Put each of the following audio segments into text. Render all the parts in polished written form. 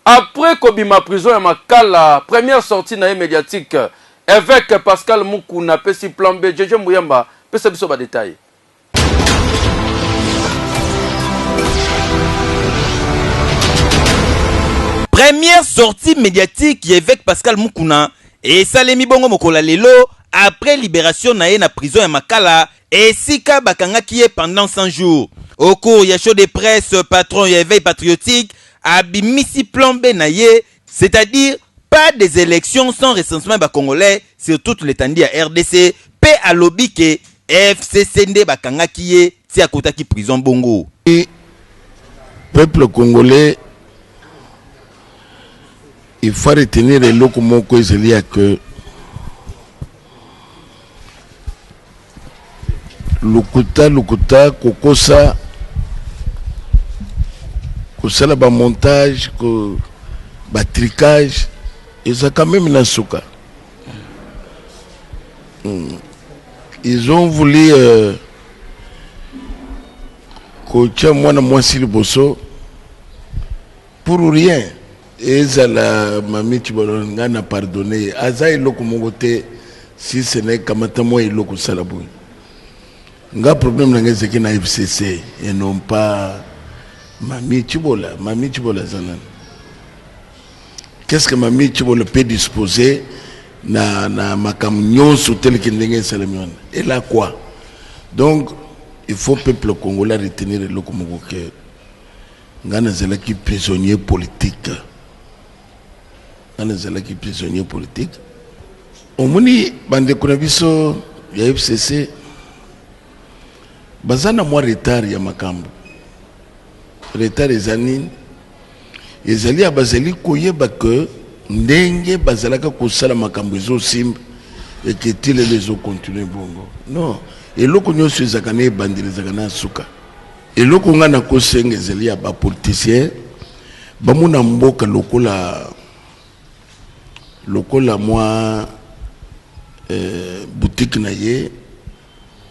Après Kobima prison et Makala, première sortie médiatique, évêque Pascal Mukuna, Pessi Plan B, Djedje Mouyamba, Pessi Bisoba détail. Première sortie médiatique, évêque Pascal Mukuna, et Salemi Bongo Mokola Lelo, après libération nae na prison et Makala, et Sika Bakangaki pendant 100 jours. Au cours ya show de presse, patron ya éveil patriotique, Abimisi Plan B naye, c'est-à-dire pas des élections sans recensement congolais sur toute l'étendue à RDC, pe à lobby que FCCND Bakangaki tia kotaki prison bongo. Et peuple congolais, il faut retenir les locaux moko ezeli à que Lukuta, Kokosa, Kosala ba montage, ba tricage, et ça quand même na souka. Ils ont voulu coacher moi si le bosso pour rien. Et ça la mamie Tibolonga n'a pardonné. Aza il loko mongote si ce n'est qu'amatamo il loko salabou. Nga problème na ngeze ki na FCC et non pas mamie Tibola zanan. Qu'est-ce que mamie Tibola peut disposer na makamnyon sous tel qu'il n'est salamion. Et là quoi? Donc il faut peuple congolais retenir le loko mongoke. Nga na zela ki prisonnier politique. Qui prisonnier politique. Au moni bande kunabiso ya FCC bazana moi retard ya makambo. Retard ezani ezali abazali koyeba que ndenge bazalaka kosala makambo ezo simba et que tile les eaux continuer bongo. Non, et loko nyoso ezakana ebandeli zakana suka. Et loko ngana kosenga ezali ba politicien bamuna mboka lokola moi boutique naye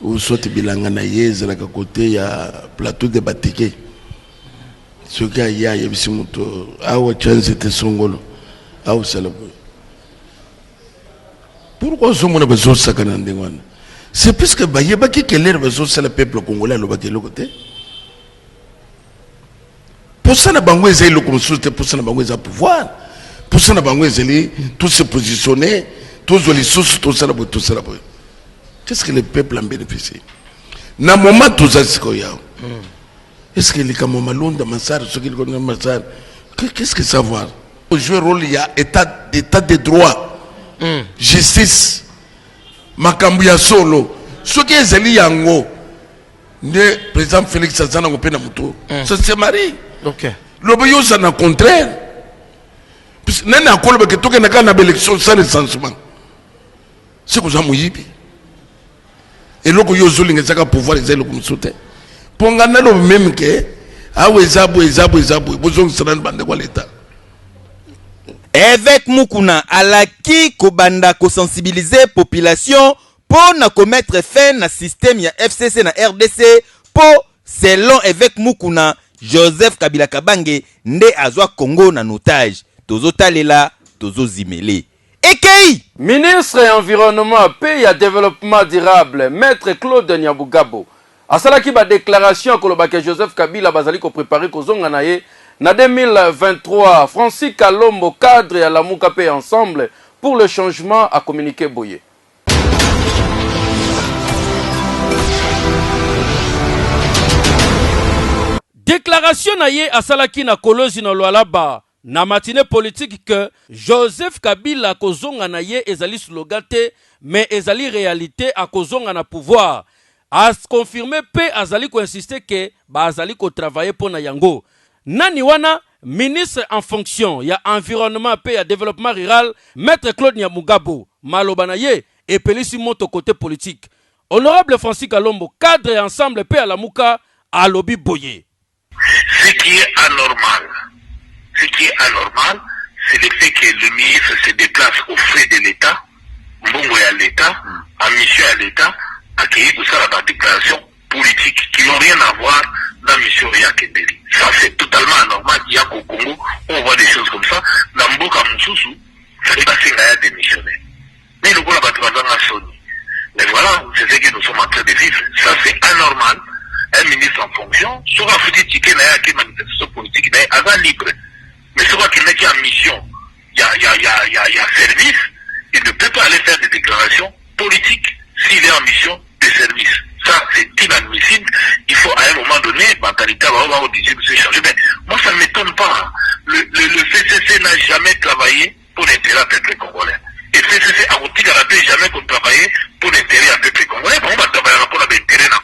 ou soit bilanga naye zalaka côté ya plateau de batike ce qui y a yebisi muto awa chance te songolo awa salabo pourquoi ce monde besoin sakana ndengwana c'est parce que bayeba ki keler besoin c'est le peuple congolais lo bakelo côté pour ça na bango ezai lo comme société pour ça na bango ezai pouvoir. Pour ça, tous se positionner, tous les sources, tout ça. Qu'est-ce que le peuple en bénéficie? Na moment tout ça, c'est quoi? Est-ce que les Kamomaloun de Massar, ceux qui connaissent Massar, qu'est-ce que savoir? Jouer rôle, il y a état de droit, justice, Makambuya solo, ceux qui sont allés en haut, le président Félix Sazana Opena Moutou, ça c'est marié. Ok. L'obéissance, c'est le contraire. Nana akolba que toke na kana élection sans recensement. C'est que ça mouyibi. Et loko yo zolinga zaka pouvoir ezelo comme soute. Pongana lo même que awe ezabo bozong sanan bande kwa l'état. Évêque Mukuna alaki kobanda ko sensibiliser population pour na commettre fin na système ya FCC na RDC pour selon évêque Mukuna Joseph Kabila Kabange nde azwa Congo na otage. Tozo talela, tozo zimele. Ekei! Ministre et environnement, pays et développement durable, maître Claude Nyabugabo. Asalaki ba déclaration que Joseph Kabila bazali ko préparer ko zonga naye na 2023. Francis Kalombo cadre ya la Mukape ensemble pour le changement à communiquer boye. Déclaration naye asalaki na kolozi na Lualaba. Na matinée politique que Joseph Kabila kozonga na ye ezali slogan te mais ezali réalité a kozonga na pouvoir a confirmer pe azali ko insister que ba azali ko travailler pour na yango nani wana ministre en fonction ya environnement pe ya développement rural maître Claude Nyamugabo maloba na ye et pelisi moto côté politique honorable Francis Kalombo cadre ensemble pe à la muka a lobby boye. Ce qui est anormal. Ce qui est anormal, c'est le fait que le ministre se déplace aux frais de l'État, Mbongo à l'État, en mission à l'État, accueilli pour ça la déclaration politique qui n'ont rien à voir la mission ya Kendeli. Ça c'est totalement anormal. Il y a qu'au Congo, on voit des choses comme ça. Dans Mboka Moussoussou, ça fait passer à démissionner. Mais le Gola Batouazanga Sony. Mais voilà, c'est ce que nous sommes en train de vivre. Ça c'est anormal. Un ministre en fonction, sur un petit ticket, il y a une manifestation politique, il y a un libre. Mais sur un qui est en mission, il y a service, il ne peut pas aller faire des déclarations politiques s'il est en mission de service. Ça, c'est inadmissible. Il faut à un moment donné, mentalité, on va se changer. Mais moi, ça ne m'étonne pas. Le CCC n'a jamais travaillé pour l'intérêt du peuple congolais. Et le CCC a aussi jamais travaillé pour l'intérêt du peuple congolais. On va travailler pour l'intérêt n'a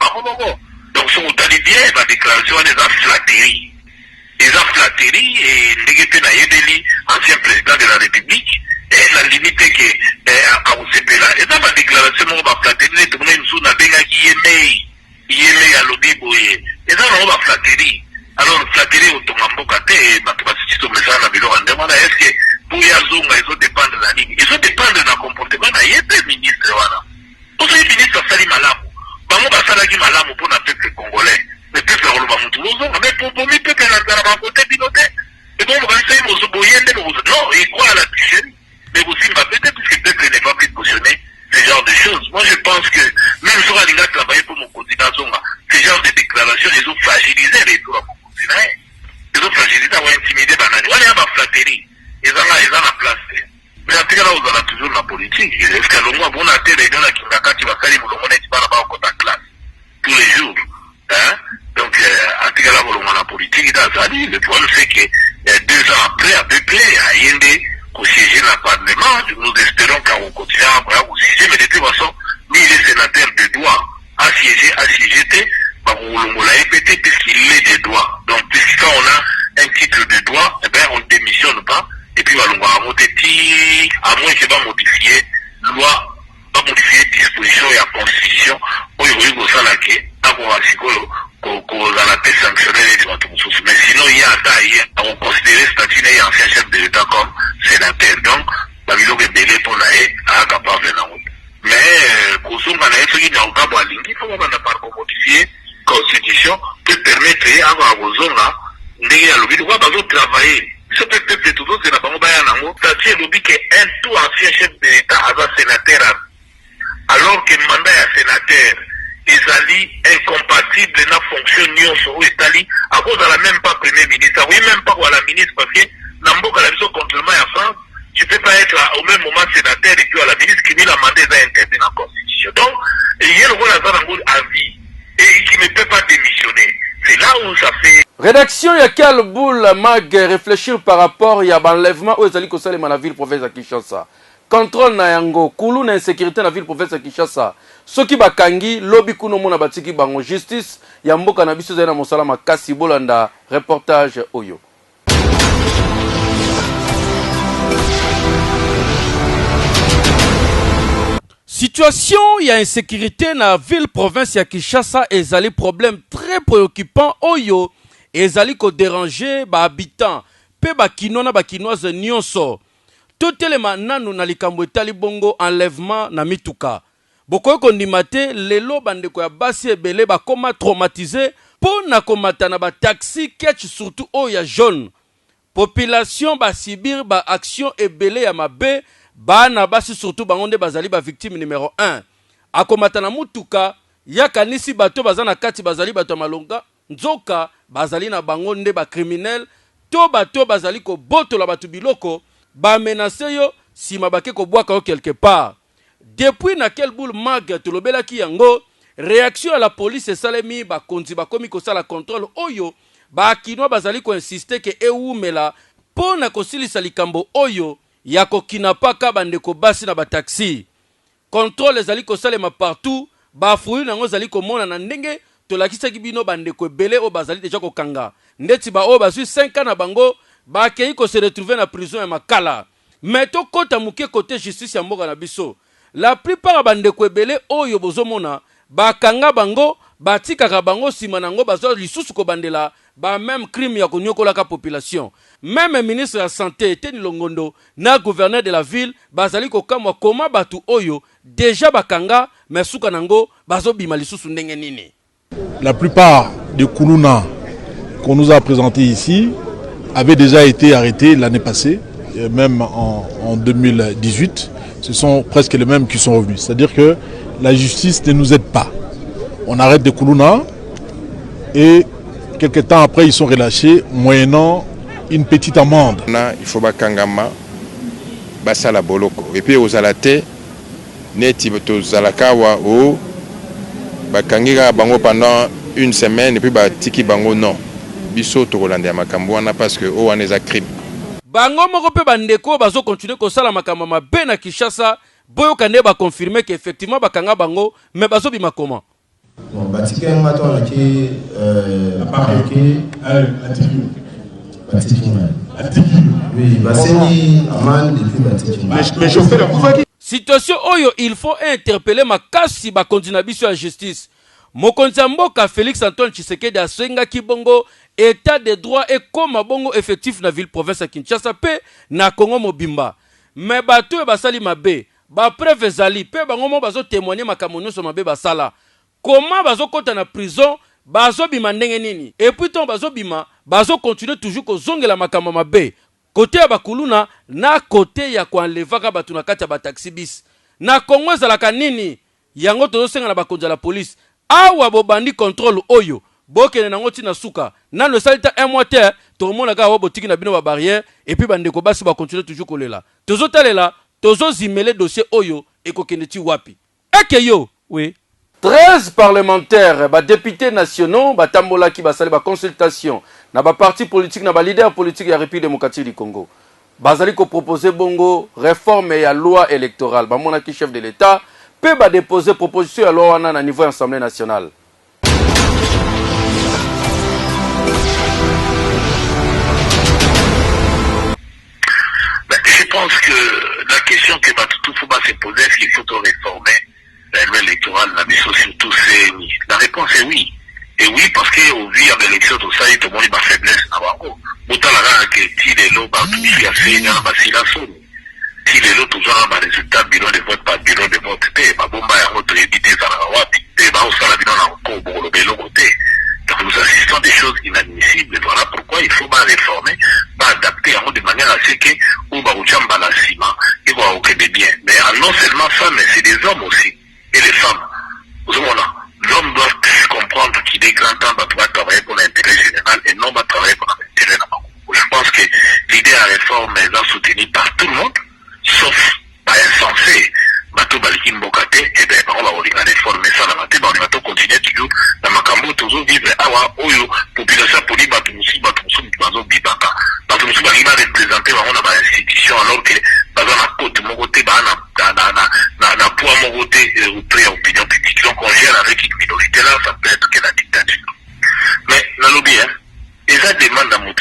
donc, si vous allez bien, la déclaration des flatteries. Les flatteries et les ancien président de la République, et la limite que à Ousepela. Et dans ma déclaration, on va flatterie, tout le monde nous a dit qu'il à l'Odiboye. Et dans on va flatterie. Alors, flatterie, au Tomambokate, ma capacité de message à Bilo Andemana, est-ce que pour Yazonga, ils ont dépendre de la ligne. Ils ont dépendre d'un comportement, il y a des ministres, voilà. Aussi, les ministres, ça malamu. Bango basalaki malamu pour le peuple congolais. Le peuple congolais, mais pour le peuple na côté piloté. Et donc, on va essayer de non, il croit à la tricherie. Mais aussi, peut-être que le peuple n'est pas plus cautionné ce genre de choses. Moi, je pense que même si on a travaillé pour mon continent, ce genre de déclarations, ils ont fragilisé les droits pour mon continent. Ils ont fragilisé, ils ont intimidé, on a ma flatterie. Ils ont la place. Mais en tout cas, là, on a toujours la politique. Est-ce que le mois, on a été les gens qui va faire classe tous les jours. Hein? Donc, en tout cas, là, on a la politique dans Zali. Le problème, c'est que 2 ans après, à peu près, à Yende, au siéger dans le Parlement, nous espérons qu'on continue à siéger, mais de toute façon, lui, il est sénateur de droit. À siéger, on l'a répété, puisqu'il est des droits. Donc, puisque quand on a un titre de droit, eh bien, on ne démissionne pas. Et puis, on va monter, à moins qu'il va modifier loi, va modifier disposition et la constitution, où il va s'alaquer, à voir si qu'on a la paix sanctionnelle et mais sinon, il y a d'ailleurs, on considère le statut d'un ancien chef de l'État comme sénateur. Donc, Babylon est belé pour la haie, à capable de la route. Mais, pour ce moment, il y a un cas il faut qu'on ait modifier la constitution pour permettre à vos zones là, de travailler. Ce peuple de toujours, c'est la banque Bayanango. C'est le but qu'un tout ancien chef de l'État avant sénateur, alors que le mandat est sénateur, ils incompatible dans la fonction sur l'Italie, à cause de la même pas premier ministre, oui, même pas la ministre, parce que dans le la vision contrairement à France, tu ne peux pas être au même moment sénateur et puis à la ministre qui dit la mandat est interdit dans la Constitution. Donc, il y a le rôle à vie et qui ne peut pas démissionner. C'est là où ça fait. Rédaction ya Kalboul mag réfléchir par rapport ya l'enlèvement où ezali kosalema na ville province ya Kinshasa. Contrôle na yango kulu na insécurité na ville province ya Kinshasa. Soki bakangi lobi kuno mona batiki bango justice ya mboka na biso na mosala makasi bolanda reportage oyo. Situation ya insécurité na ville province ya Kinshasa ezali problème très préoccupant oyo ezali ko déranger ba habitants pe ba kinona ba kinoise nyonso totelema nanu na likambo etali bongo enlèvement na mituka bokoyo kondimate lelo bandeko ya basi ebele ba koma traumatisé po na komata na ba taxi catch surtout oyo ya jaune population ba subir ba action ebele ya mabe bana basi surtout bangonde bazali ba victime numéro 1 akomata na mutuka yakanisi bato bazana kati bazali bato malonga nzoka bazali na bangonde ba criminel to bato bazali ko botola bato biloko ba menacer yo sima bake ko bwaka yo quelque part depuis na quel boule mag tolobela ki yango réaction à la police esalemi ba konzi ba komi ko sala contrôle oyo ba kinwa bazali ko insister ke eumela po na kosilisa likambo oyo ya kokinapaka bandeko basi na ba taxi contrôle ezali ko salema partout ba fruit nango zali ko mona na ndenge tolakisaki bino bandeko ebele o bazali deja ko kanga ndeti ba o bazui 5 ans na bango ba kei ko se retrouver na prison ya makala mais to kota muke côté justice ya mboka na biso la plupart bandeko ebele oyo bozomona ba kanga bango batikaka bango sima nango bazo lisusu ko bandela ba même crime ya konyokola ka population même ministre de la santé Teni Longondo na gouverneur de la ville bazali ko kamwa koma batu oyo déjà bakanga mais suka nango bazo bima lisusu ndenge nini la plupart des Koulouna qu'on nous a présentés ici avaient déjà été arrêtés l'année passée, même en 2018. Ce sont presque les mêmes qui sont revenus. C'est-à-dire que la justice ne nous aide pas. On arrête des Koulouna et quelques temps après, ils sont relâchés moyennant une petite amende. Il faut bakangama basala boloko. Et puis aux alaté, neti tozalakawa o bakangira bango pendant une semaine et puis batiki bango non. Biso tokolande ya makambo wana parce que o wana eza crime. Bango moko pe bandeko bazo continuer kosala makambo mabe na Kinshasa, boyoka nde ba confirmer que effectivement bakanga bango mais bazo bima comment. Bon, batiki un matin qui oui, baseni amende depuis batiki. Mais chauffeur la bouvaki. Situation oyo il faut interpeller makasi ba kondina biso ya justice. Mokonzi ya mboka Félix Antoine Tshisekedi asenga ki bongo état de droit et comme bongo effectif na ville province ya Kinshasa pe na Congo mobimba. Mais bato e basali mabe, ba preuve ezali pe bango mo bazo témoigner makambo nyonso mabe basala. Comment bazo kota na prison, bazo bima ndenge nini? Et puis ton bazo bima, bazo continuer toujours ko zongela makambo mabe. Côté ya bakuluna na côté ya kwanlevaka batu na kati ya ba taxi bis. Na Congo ezalaka nini? Yango tozo senga na bakonza la police. Awa bobandi contrôle oyo bokene nango tina suka nano salita un mois te tomona ka botiki na bino ba barrière et puis bandeko basi ba continuer toujours kolela tozo talela tozo zimele dossier oyo ekokende ti wapi eke yo oui 13 parlementaires ba députés nationaux ba tambola ki basali ba consultation na ba parti politique na ba leader politique ya République démocratique du Congo bazali ko proposer bongo réforme ya loi électorale ba mona ki chef de l'état peut déposer proposition à loi à niveau de l'Assemblée nationale. Je pense que la question que tout faut pas se poser, est-ce qu'il faut réformer la loi électorale, la mission surtout, c'est oui. La réponse est oui. Et oui, parce qu'au vu de l'élection, tout ça, tout le monde est ma faiblesse. Autant la que si les lots, tout ce qui a fait, il y a un si les autres toujours ont un résultat bureau de vote par bureau de vote, ma bombe a réédité ça la wapi, ma au salon encore pour le bélo côté. Donc nous assistons à des choses inadmissibles. Voilà pourquoi il faut pas réformer, pas adapter de manière à ce que ou bah ou jamba la ciment et voir aucun des biens. Mais non seulement ça, mais c'est des hommes aussi et les femmes. L'homme doit comprendre qu'il est grand temps de travailler pour l'intérêt général et non de travailler pour l'intérêt national. Je pense que l'idée à réforme est soutenue par tout le monde. Sauf pas insensé, bateau baliki mbokate, et bien on va réformer ça dans la tête, on va continuer toujours dans ma cambo, toujours vivre awa, oyo, population poli, bateau bazo bibaka, bateau moussi va représenter on a institution alors que bazo na côte mon côté, na poids mon côté, ou pré opinion publique, donc on gère avec une minorité là, ça peut être que la dictature. Mais, la lobby, hein, et ça demande à mon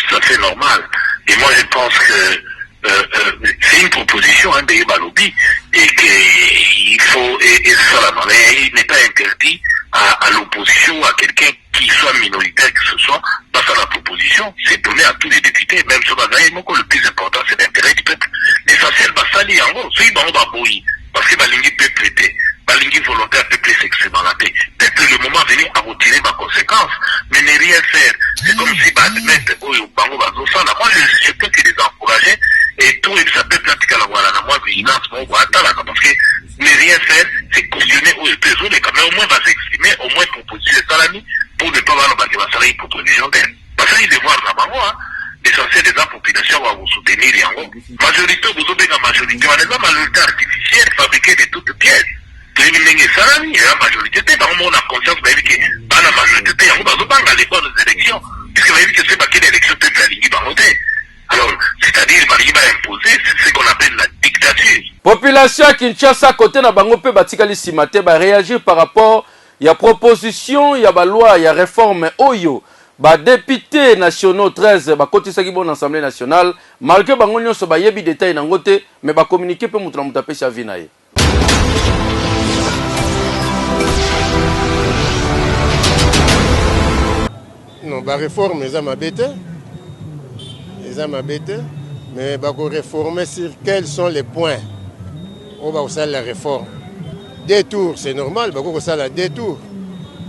ça c'est normal, et moi je pense que c'est une proposition de Balobi et qu'il faut et ça il n'est pas interdit à l'opposition à quelqu'un qui soit minoritaire que ce soit face à la proposition c'est donné à tous les députés même sur le plus important c'est l'intérêt du peuple l'essentiel basali en gros c'est parce que Balingi peut prêter Balingi volontaire peut s'exprimer dans la paix peut-être le moment venu à retirer ma conséquence mais ne rien faire c'est comme si admettre moi je peux que les encourager et tout et ça peut pratiquer la voilà moi parce que ne rien faire c'est cautionner au désolé quand même au moins va s'exprimer au moins proposer salami pour ne pas avoir le salarié proposition d'elle parce qu'il devoir là-bas l'essentiel des populations va vous soutenir et en gros majorité vous avez la majorité on est la majorité artificielle fabriquée de toutes pièces salami et la majorité dans le monde a conscience que la majorité on va pas aller voir les élections puisque vous avez vu que c'est pas quelle élection peut être alignée dans l'autre. Alors, c'est-à-dire, il va imposer ce qu'on appelle la dictature. Population à Kinshasa, côté na bango pe batikali simate, ba réagir par rapport ya proposition, ya ba loi, ya réforme oyo, ba députés nationaux 13, ba côté sa ki bon assemblée nationale, malgré bango nyonso ba yebi détail na ngote, mais ba communiquer pe mutu na mutape sa vie na ye. Non, ba réforme eza mabete. Mais il faut réformer sur quels sont les points où on va faire la réforme. Des tours, c'est normal, il faut faire la détour.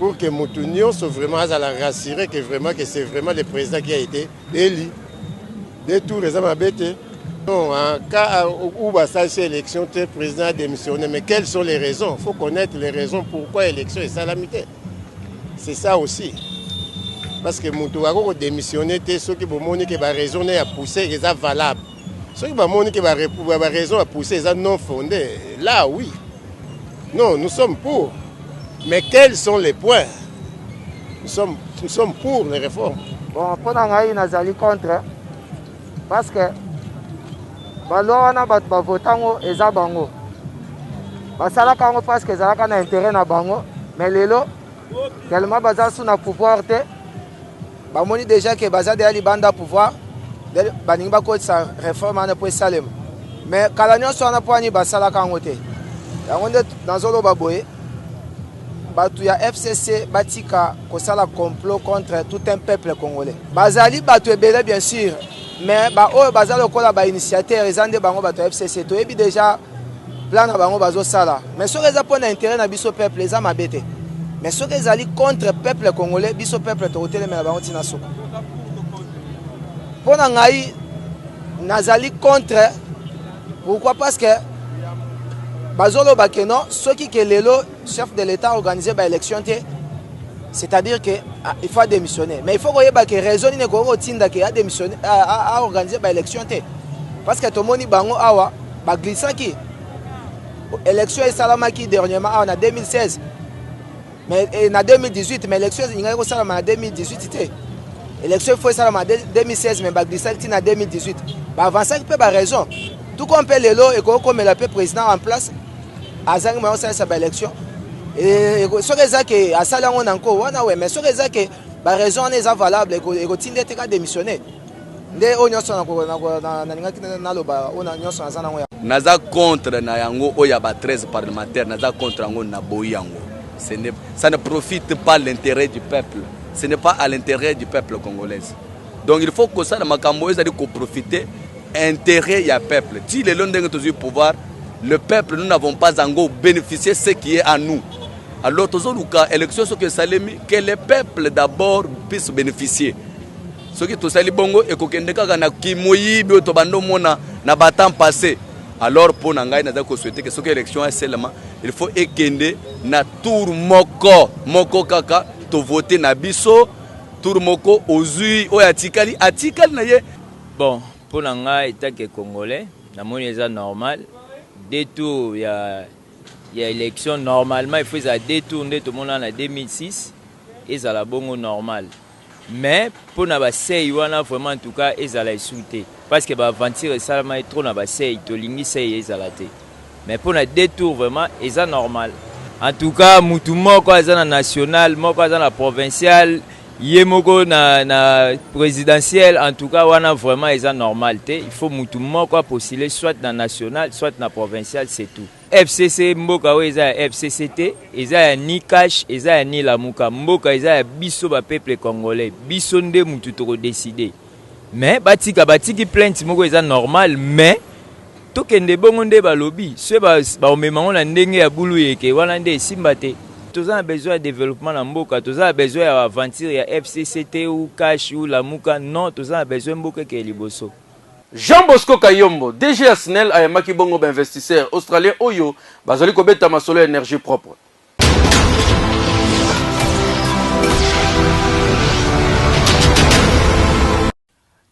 pour que Moutounion soit vraiment à la rassurer que vraiment que c'est vraiment le président qui a été élu. Des tours, les hommes bêtés. Non, en cas où cette élection, le président a démissionné. Mais quelles sont les raisons? Il faut connaître les raisons pourquoi l'élection est salamité. C'est ça aussi. Parce que Moutouago a démissionné, ceux qui ont raison à pousser, ils sont valables. Ceux qui ont raison à pousser, ils sont non fondés. Là, oui. Non, nous sommes pour. Mais quels sont les points? Nous sommes pour les réformes. Bon, pour nous, nous sommes contre. Parce que balona bat bavotango eza bango basala kango parce que ezalaka na intérêt na bango mais lelo tellement baza sous na pouvoir te bamoni déjà que baza de libanda pouvoir baningi bakotisa réforme ana po esalema mais kala nyonso wana po ani basala kango te yango nde nazoloba boye batu ya FCC batika kosala complot contre tout un peuple congolais bazali batu ebele bien sûr. Mais oyo baza lokola ba initiateur ezande bango bato FCC to ebi déjà plan na bango bazo sala mais soki eza pona intérêt na biso peuple eza mabete mais soki ezali contre peuple congolais biso peuple to hotelemela bango tina soko pona ngai nazali contre pourquoi parce que bazolo bakeno soki ke lelo chef de l'état organiser ba élection te c'est-à-dire que il faut démissionner. Mais il faut que raison ne ko tinda que a démissionner à organiser ba élection té. Parce que tout monde bango awa ba glissaki. Élection et salamaki dernièrement en 2016. Mais en 2018 mais élection inga ko salama en 2018 té. Élection faut salama en 2016 mais ba glissaki en 2018. Ba avancer peut ba raison. Tout comme peut lelo et comme le président en place azangi mo ça ba élection. Et ce que à ça là on encore wana ouais mais ce que ba raison est valable et continue de démissionner nde onyoso na loba ona nyoso na zana naza contre na yango oya ba 13 parlementaires naza contre yango na boyi yango ça ne profite pas l'intérêt du peuple, ce n'est pas à l'intérêt du peuple congolais. Donc il faut que ça na makambo ezali ko profiter intérêt ya peuple ti le londenge tozu pouvoir le peuple nous n'avons pas encore bénéficié ce qui est à nous. Alors, élection, que le peuple d'abord puisse bénéficier. Ce qui est bongo et que passé. Alors, pour nous souhaiter que cette élection est seulement, il faut ékende na tour moko kaka, to voter na biso, tour moko ozui, oyatikali, atikali na ye. Bon, pour nous, état que congolais, na moni normal, des tours, il y a élection normalement il faut détourner tout le monde en 2006 et ça la bongo normal mais pour na ba sei wana vraiment en tout cas ils allaient souhaiter parce que ba aventure ça ma trop na ba sei to lingi sei ils allaient mais pour na détour vraiment ils ça normal en tout cas mutu moko azana national moko azana provincial yemoko na présidentiel en tout cas wana vraiment ils ça normal il faut mutu moko postuler soit na national soit na provincial c'est tout. FCC mboka we eza FCCT eza ni cash eza ni lamuka mboka eza biso ba peuple congolais biso nde mutu to décider mais batiki plainte moko eza normal mais to kende bongo nde ba lobby ce ba omemango na ndenge ya bulu yeke wana nde simba te toza besoin de développement na mboka toza besoin ya aventure ya FCCT ou cash ou lamuka non toza besoin mboka ke liboso. Jean Bosco Kayombo, DG Asnel ayamaki bongo investisseur australien oyo bazali kobeta masolo énergie propre.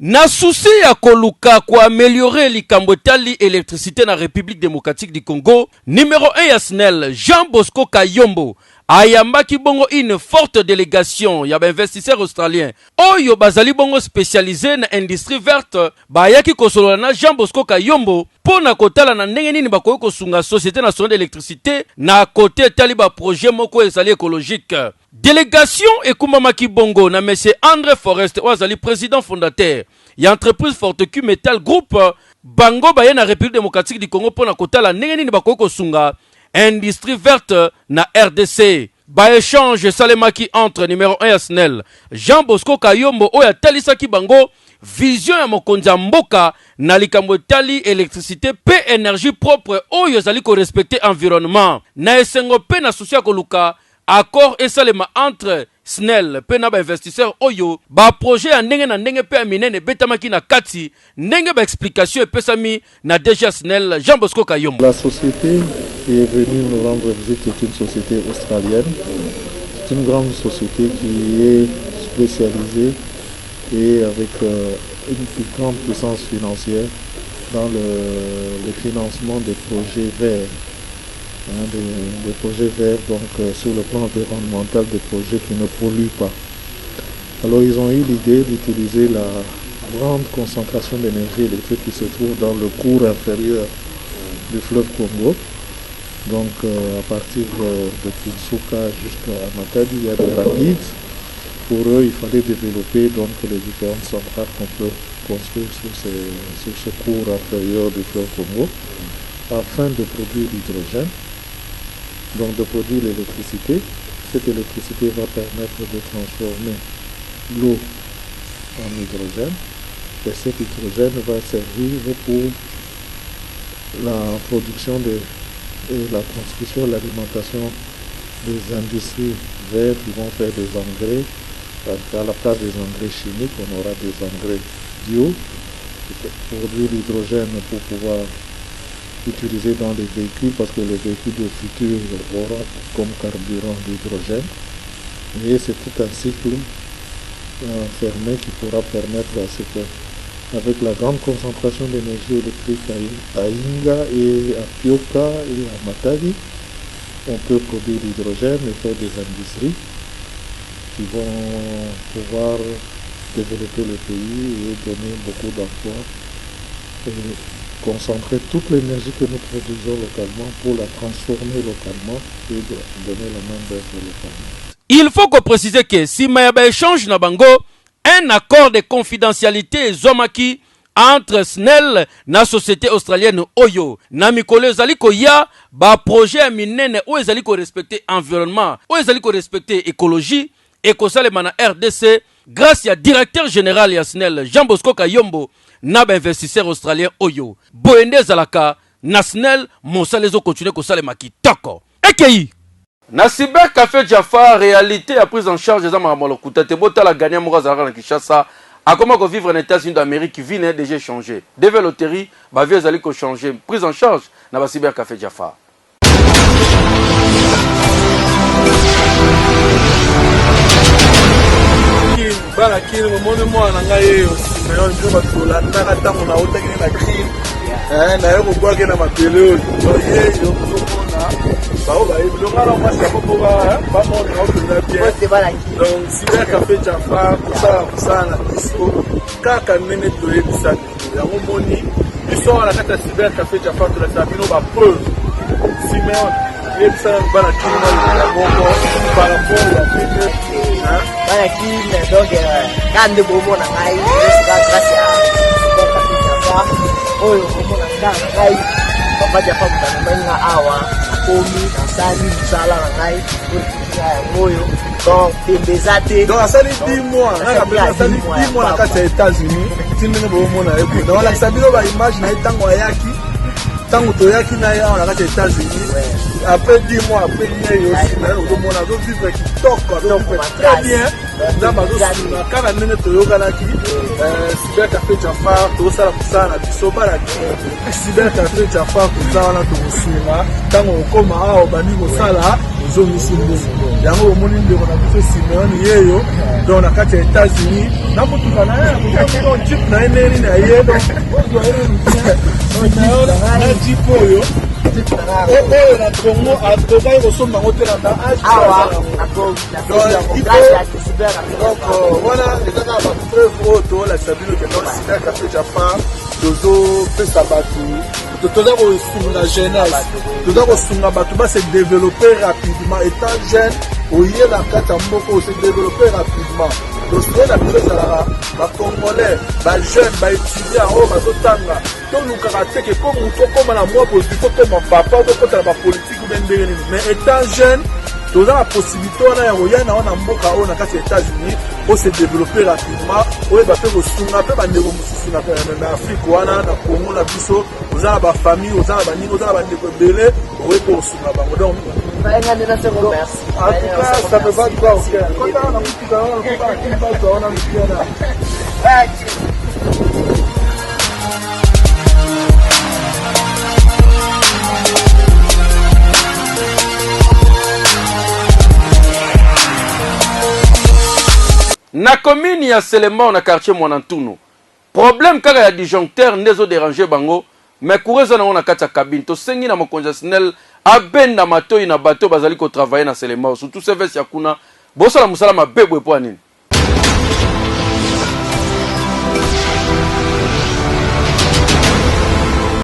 Na souci ya koluka ko améliorer likambo tali électricité na République démocratique du Congo, numéro 1 ya Asnel, Jean Bosco Kayombo ayambaki bongo une forte délégation ya investisseurs australiens oyo bazali bongo spécialisé na industrie verte bayaki kosolola na Jean Bosco Kayombo pona kotala na ndenge nini bakoki kosunga société nationale d'électricité na côté tali ba projet moko ezali écologique. Délégation ekumamaki bongo na monsieur André Forest oazali président fondateur ya entreprise Fortecue Metal Group bango baye na République démocratique du Congo pona kotala ndenge nini bakoki kosunga industrie verte na RDC. Ba échange salemaki entre numéro 1 ya SNEL Jean Bosco Kayombo oya talisaki bango vision ya mokonzi mboka na likambo tali électricité pe énergie propre oyo zali ko respecter environnement na esengo pe na souci ya koluka accord esalema entre SNEL pe na ba investisseur oyo ba projet ya ndenge na ndenge pe ya minene betamaki na kati ndenge ba explication epesami na DG SNEL Jean Bosco Kayombo. La société qui est venue nous rendre visite est une société australienne. C'est une grande société qui est spécialisée et avec une plus grande puissance financière dans le financement des projets verts. Des projets verts, donc sur le plan environnemental, des projets qui ne polluent pas. Alors ils ont eu l'idée d'utiliser la grande concentration d'énergie électrique qui se trouve dans le cours inférieur du fleuve Congo. Donc à partir de Kinshasa jusqu'à Matadi, il y a des rapides. Pour eux, il fallait développer donc les différentes centrales qu'on peut construire sur ce cours inférieur du fleuve Congo afin de produire l'hydrogène. Donc de produire l'électricité. Cette électricité va permettre de transformer l'eau en hydrogène et cet hydrogène va servir pour la production et la transmission, l'alimentation des industries vertes qui vont faire des engrais. À la place des engrais chimiques, on aura des engrais bio pour produire l'hydrogène pour pouvoir utilisé dans les véhicules parce que les véhicules du futur auront comme carburant l'hydrogène. Et c'est tout un cycle fermé qui pourra permettre à ce que, avec la grande concentration d'énergie électrique à Inga et à Pioka et à Matadi, on peut produire l'hydrogène et faire des industries qui vont pouvoir développer le pays et donner beaucoup d'emplois. Concentrer toute l'énergie que nous produisons localement pour la transformer localement et donner la main d'œuvre localement. Il faut qu'on précise que si Mayaba échange na bango un accord de confidentialité zomaki entre SNEL na société australienne Oyo na mikolo ezali koya ba projet minene ou ezali ko respecter environnement ou ezali ko respecter écologie et ko salema na RDC grâce à directeur général ya SNEL Jean Bosco Kayombo na ba investisseur australien Oyo boende zalaka na SNEL mosalezo continuer ko salema kitoko ekei na cyber café Jaffa réalité a prise en charge des amamalo kutate bota la gagner mo zalaka na Kinshasa a comment vivre en États-Unis d'Amérique qui vient déjà changer devait loterie ba vie zali ko changer prise en charge na ba cyber café Jaffa. Bana kini momone mwana ngai Simeon ndio batula ndaka tangu na utakini na kini na yoko kwa kena mapele yo yo mona bao ba iblo ngala mwasi ko ba mona na ukunda pia donc cyber café Jaffa kusana disco kaka nene to ebisa ya momoni biso wala kata cyber café Jaffa to la sabino ba preuve Simeon ebisa bana kini na bongo par rapport à bana kini donc kande bomo na ngai grâce à oyo komona ndana ngai papa Jaffa mutana menga awa komi nasali msala na ngai oyo donc tembezate donc asali 10 mois asali 10 mois na kati ya États-Unis tindenge bomona eko donc la sabino ba image na itango ayaki tango toyaki na ya na kati ya États-Unis après 10 mois après il aussi na bomona do vivre kitoko donc très bien na bazosuna kana nene toyokanaki cyber café Jaffa tosala kusana biso bala cyber café Jaffa kozala tokosunga tango okoma awa bani kosala ozongisi mbongo yango omoni ndeko na biso Simeon yeyo donc na kati ya États-Unis na mutuka na ya kutaka jeep na eneni na yedo na jeep oyo oyo na Congo atokai kosomba ngo te na awa donc voilà ezaka bapreuve oyo tolakisa bino ke donc cyber café Jaffa tozopesa bato toza kosunga jeunesse toza kosunga bato base développer rapidement étant jeune oye na kati ya mboka ose développer rapidement donc soki na biso ezalaka bacongolais bajeune baétudiant oyo bazotanga tolukaka teke po moto okoma na mwa politique okoma papa okokota na bapolitique ube ndenge nini mais étant jeune toza la possibilité wana ya koya na wana mboka oyo na kati ya États-Unis po se développer rapidement oyeba mpe kosunga mpe bandeko mosusu na Afrique wana na Congo na biso oza na bafamille oza na baninga oza na bandeko ebele oye mpe kosunga bango donc En tout cas, ça peut pas quoi au cœur. Quand on a un petit peu, on a un na commune ya Selema na quartier Mwanantunu. Problème kaka ya disjoncteur ndezo déranger bango, mais coureza na ona kata cabine to sengi na mokonza snel abenda matoi na bateau bazali ko travailler na Selema surtout service ya kuna bosa la musala mabebwe po nini.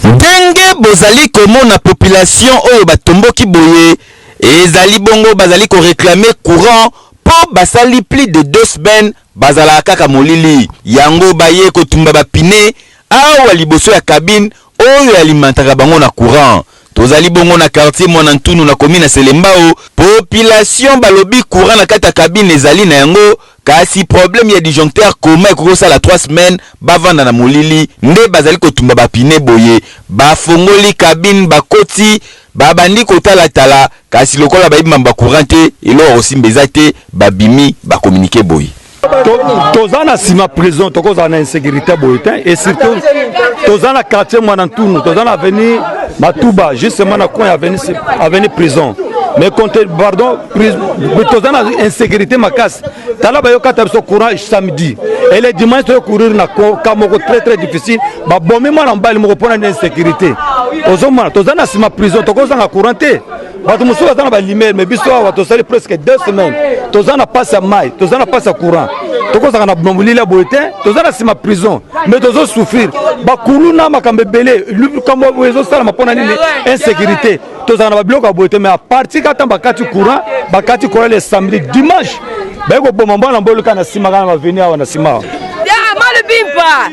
Ndenge bozali komona population oyo batomboki boye ezali bongo bazali ko réclamer courant po basali plus de 2 semaines bazala kaka molili yango baye kotumba bapine awa liboso ya cabine oyo alimentaka bango na courant. Tozali bongo na quartier Mwanantunu na commune Selembao, population balobi courant na kata cabine ezali na yango kasi problème ya disjoncteur koma ekokosa la 3 semaines bavanda na molili nde bazali kotumba bapine boye bafongoli cabine bakoti babandi kotala tala kasi lokola bayibi mba courant te elo osimba te babimi ba communiquer boye. Tozana sima prison tokoza na insécurité boyetin et surtout tozana quartier Mwanantunu tozana avenue Matuba justement na coin avenue prison mais compte pardon tozana insécurité makas tala ba yokata biso courant samedi et les dimanches to courir na kamoko très difficile ba bomé mwana mbali moko pona na insécurité ozomana tozana sima prison tokoza na courant te batu muso tozana ba lumière mais biso wa tosali presque 2 semaines tozana passe à mai tozana passe à courant tokoza na bomulila boyetin tozana sima prison mais tozo souffrir ba kuluna makambe belé lu kamo wezo sala mapona nini insécurité tozana ba bloka boyetin mais à partir quand bakati courant les samedi dimanche beko bomba mbona mboluka na sima kana maveni awa na sima ya malubimpa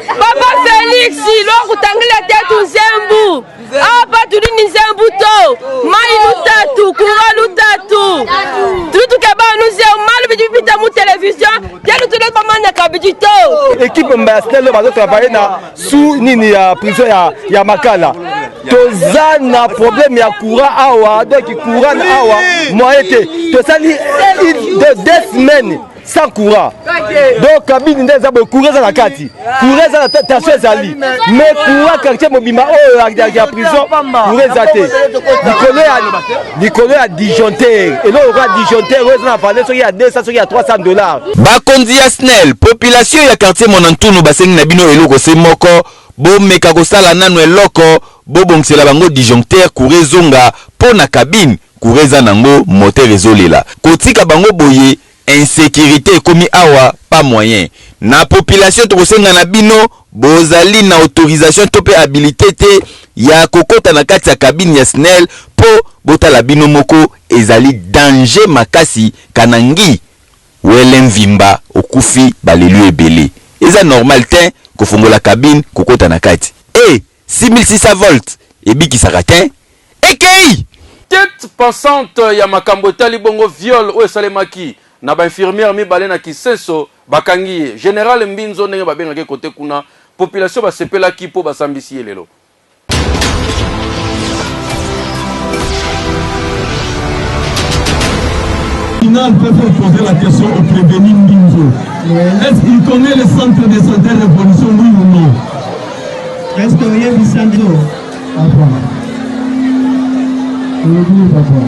papa Felix lo kutangila tetu Zembu apa tulini Zembu to mai lutatu kura lutatu tutu keba nuze malubi bita mu télévision telu tulo pamana kabijito équipe mbastel bazo travailler na sous nini ya prison ya Makala tozana problème ya courant awa donc courant awa moyete tosali de 2 semaines sans courant donc cabine ndeza bo courant za kati courant za tension zali mais courant quartier mobimba o ya prison courant za te Nicolas a disjoncteur et là on va disjoncteur on a valeur sur il y a 200 sur il y a $300 bakonzi ya SNEL population ya quartier Mwanantunu basengi na bino eloko se moko bo meka kosala nanu eloko bo bongsela bango disjoncteur courant zonga pona cabine courant za nango moteur ezolela kotika bango boye insécurité komi awa pas moyen na population tokosenga na bino bozali na autorisation to pe habilité te ya kokota na kati ya cabine ya SNEL po botala bino moko ezali danger makasi kanangi wele mvimba okufi balelu ebele eza normal te kofongola cabine kokota na kati 6600 volts ebikisaka te ekei tête passante ya makambo tali bongo viol o esalemaki na ba infirmière mibale na Kiseso bakangi général Mbinzo ndenge babengaki kote kuna population basepelaki po basambisi elelo. Final peut poser la question au prévenu Mbinzo. Est-ce qu'il connaît le centre de santé révolution, oui ou non? Est-ce que vous avez vu Sanzo? Papa. Oui, papa.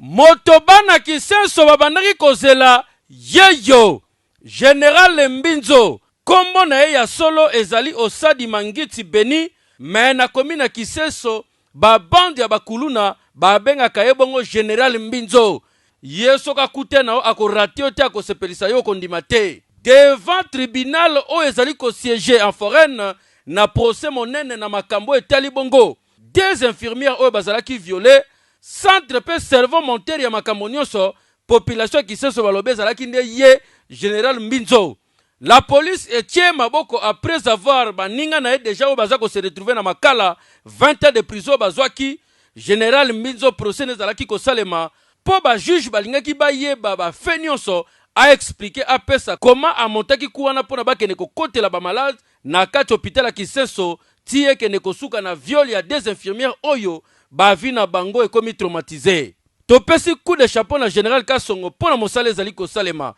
Motobana Kisenso babandaki kozela yeyo général Mbinzo kombo na ye ya solo ezali osadi mangiti beni me na komi na Kisenso babandi ya bakuluna babengaka ye bongo général Mbinzo ye soka kute na akorati te akosepelisa yo kondima te devant tribunal o ezali kosiéger en foraine na procès monene na makambo etali bongo des infirmières oyo bazalaki violé centre pe servant monteur ya makambo nyonso population Kiseso balobe ezalaki nde ye général Mbinzo. La police etie maboko après avoir baninga na ye déjà oyo baza ko se retrouver na Makala 20 ans de prison bazwaki général Mbinzo procès nezalaki kosalema po ba juge balingaki bayeba ba fe nyonso a expliqué à pesa comment a montaki kuwana pona bakene kokotela ba malade na kati hôpital ya Kiseso tie kende kosuka na viol ya des infirmières oyo bavi na bango ekomi traumatisé. Topesi coup de chapeau na général Kasongo pona mosala ezali kosalema.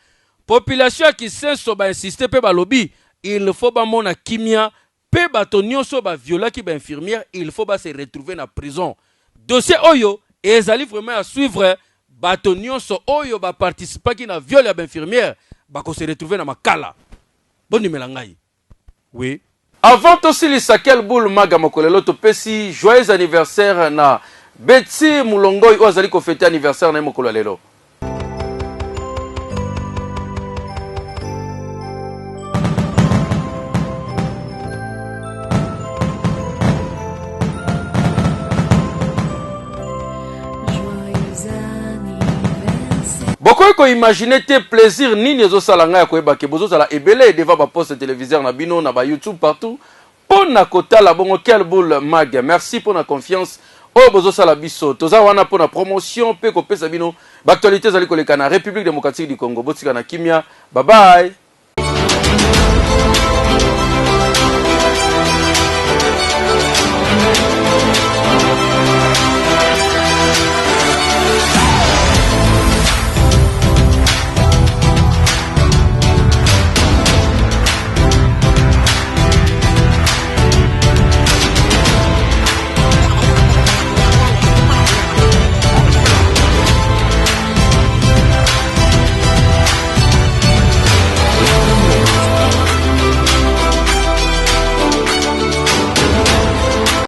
Population ya Kisenso ba insister pe ba lobby, il faut ba mona kimia pe bato nyonso ba violaki ba infirmière, il faut ba se retrouver na prison. Dossier oyo ezali vraiment à suivre. Bato nyonso oyo ba participaki na viol ya ba infirmière bako se retrouver na makala. Boni melangai. Oui. Avant aussi les sakel boule maga mokolelo topesi joyeux anniversaire na Betty Mulongoi ozali ko fêter anniversaire na mokolo lelo. Boko ko imaginer te plaisir nini ezosala nga ya koyeba ke bozozala ebele devant ba poste téléviseur na bino na ba YouTube partout pour na kotala bongo quel boule mag. Merci pour la confiance. Oh bozosala biso toza wana pour la promotion pe ko pesa bino ba actualité zali koleka na République démocratique du Congo botika na kimia. Bye bye.